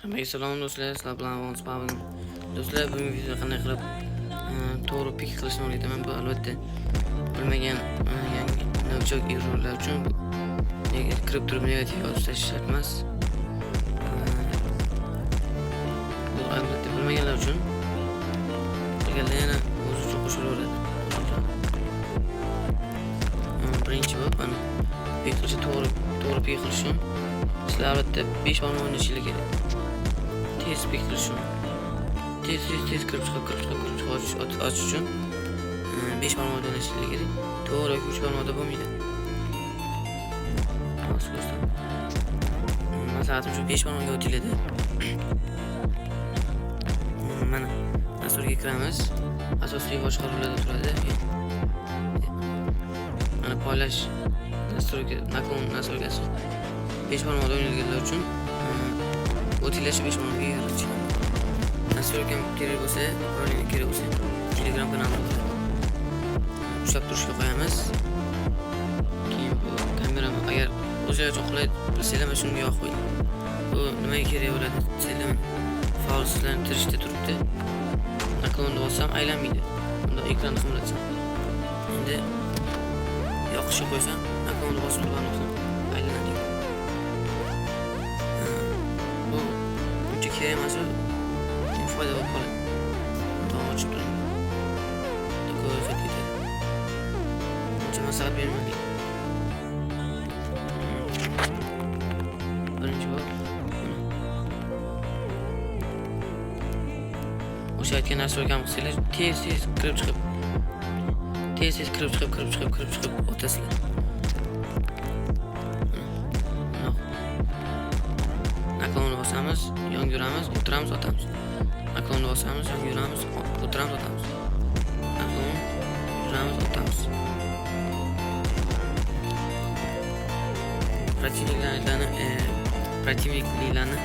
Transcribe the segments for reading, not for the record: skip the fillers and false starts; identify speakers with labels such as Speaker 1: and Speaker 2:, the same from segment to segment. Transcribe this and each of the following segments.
Speaker 1: Hammaga salom do'stlar, sizlar bilan Avans Pavel. Do'stlar, bugungi videoda qanday qilib to'g'ri pik qilishni o'rgataman. Bu albatta bilmagan yangi nochok errorlar uchun kirib turib negativ yozib tashlash shart emas. Bu albatta bilmaganlar uchun bilganlar yana o'zi uchun qo'shilaveradi. Birinchi bu mana pik qilishni to'g'ri pik qilish uchun sizlar albatta 5 barmoq o'ynashingiz kerak. Tez pik qilish uchun tez kirib chiqib ochish uchun 5 barmoq o'ynashingiz kerak. To'g'ri yoki 3 barmoqda bo'lmaydi. Maslahatim shu 5 barmoqga o'tiladi. Mana dasturga kiramiz. Asosiy boshqaruvlarda turadi. Mana paylash dasturga naklon dasturgasi 5 barmoqda o'ynalganlar uchun o'tilashi 5 barmoqga yarashadi. Dasturga kerak bo'lsa, parolini kerak bo'lsa, Telegram kanalimizda ushlab turishga qo'yamiz. Keyin bu kamerani agar o'zingizlar uchun qulay bilsanglar, mana shunga yoqib qo'ying. Bu nimaga kerak bo'ladi? Desanglar, faol sizlantirishda turibdi. Naklonni bossam aylanmaydi. Bunda ekranni qimlatsam. Endi yoqishga qo'ysam, naklonni bosib turganimizda aylanadi. Bu uncha kerak emas. Foyda bo'lib qoladi. To'g'ri ochib turing. Ko'zga ketadi. Uncha maslahat bermaylik. Birinchi bu. O'sha aytgan narsalarga qilsanglar, tez kirib chiqib. Tez kirib chiqib o'tasizlar. Naklonni bosamiz, yon yuramiz, o'tiramiz, otamiz. Naklonni bosamiz, yon yuramiz, o'tiramiz, otamiz. Naklon, yuramiz, otamiz. Protivniklarni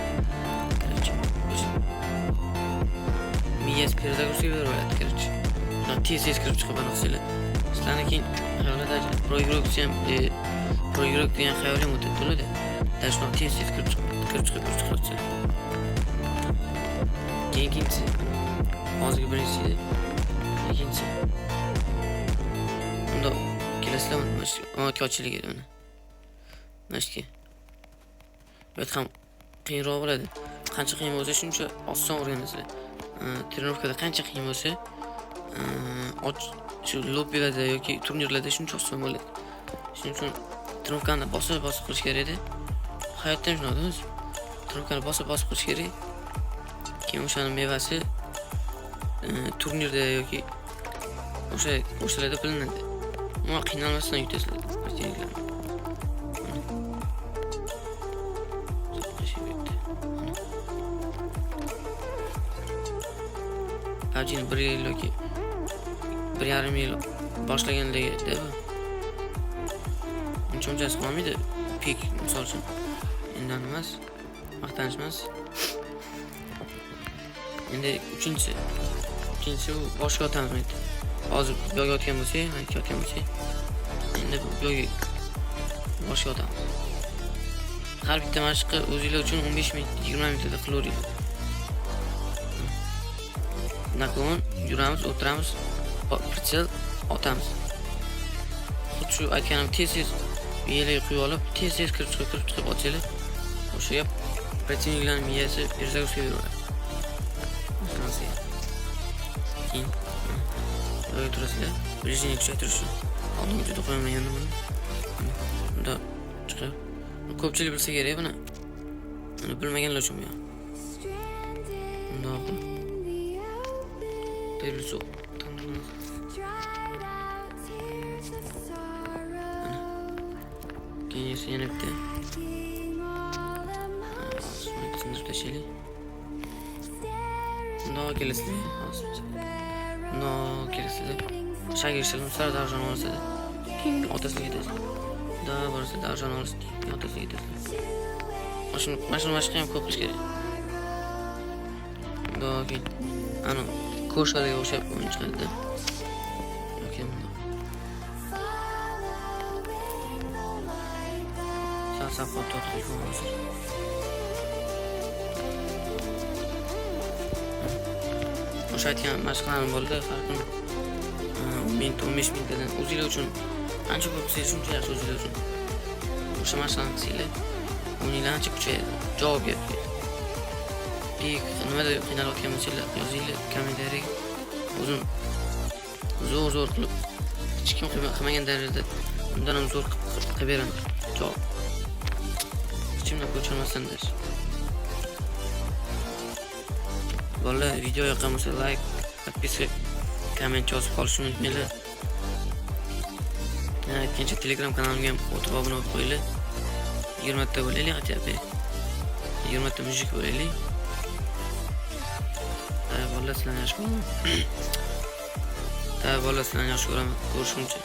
Speaker 1: miyasi перезагрузка beradi, короче. Tez kirib chiqib aniqsizlar. Sizlarni keyin xayolida proigрок degan xayol ham o'tadi, to'g'ri-da. Dashtni tez kirib chiqib. Ikkinchisi, hozirgi birinchisi, ikkinchisi. Unda kelasizlar, omadga ochilib ketadi mana. Nashki. Bu ham qiyinroq bo'ladi. Qancha qiyin bo'lsa, shuncha oson o'rganasizlar. Trenirovkada qancha qiyin bo'lsa, shu lobbilarda yoki turnirlarda shuncha oson bo'ladi. Shuning uchun trenirovkani bosib qilish kerak edi. Hayotda ham shunaqa o'zi. Trenirovkani bosib qilish kerak. Keyin o'shaning mevasi turnirda yoki o'shalarda bilinadi. Ammo qiynalmasdan yutasizlar. PUBG'ni 1 yil yoki 1,5 yil boshlaganligida uncha qolmaydi. Pik misol uchun undan emas, maqtanish emas. Endi uchinchisi u boshga otamiz mayli. Hozir bu yo'lga o'tgan bo'lsak, endi bu yo'lga boshga otamiz. Har bitta mashqni o'zingizlar uchun 15 minut, 20 minutda qilaveringlar. Naklon, yuramiz, o'tiramiz, pritsel otamiz. Xuddi shu aytganim tez yerga qo'yib olib, tez kirib chiqib otsanglar, o'sha gap protivniklarning miyasi перезагрузка beradi. Keyin yo'q turasizlar. Rejimni kuchaytirish uchun oldinga juda qo'yaman yana buni. Bunda chiqib. Ko'pchilik bilsa kerak buni. Buni bilmaganlar uchun bu. Bundoq. Terliso. Keyin yana bitta. Sindirib tashlaylik. Bundoq kelasizlar. Shagir sar darjon olsa, keyin otasiga ketasiz. Da borsa darjon olsa, keyin otasiga ketasiz. Mashina ham ko'p qilish kerak. Bundoq keyin ana ko'rshlarga o'xshab o'yin chiqadi. Yoki bundoq. Sal-sal qo'l tortib qo'yamiz. o'sha aytgan mashqlarim bo'ldi, har kuni 10 minut, 15 minutdan o'zinglar uchun ancha ko'p qilsangiz shuncha yaxshi o'zinglar uchun. O'sha mashqlarni qilsanglar, o'zinglar ancha kuchayadi, javob beradi. Nimada qiynalayotgan bo'lsanglar, yozinglar kommentariyaga. O'zim zo'r qilib, hech kim qilmagan darajada undan ham zo'r qilib beraman. Javob. Hech kimdan ko'chirmasdan-da. Bolalar, video yoqqan bo'lsa like, podpiska, komment yozib qolishni unutmanglar. Aytgancha Telegram kanalimga ham o'tib obuna bo'lib qo'yinglar. 20 ta bo'laylik, aytyapman. 20 ta mujik bo'laylik. Bolalar, sizlarni yaxshi ko'raman. Bolalar, sizlarni yaxshi ko'raman. Ko'rishguncha.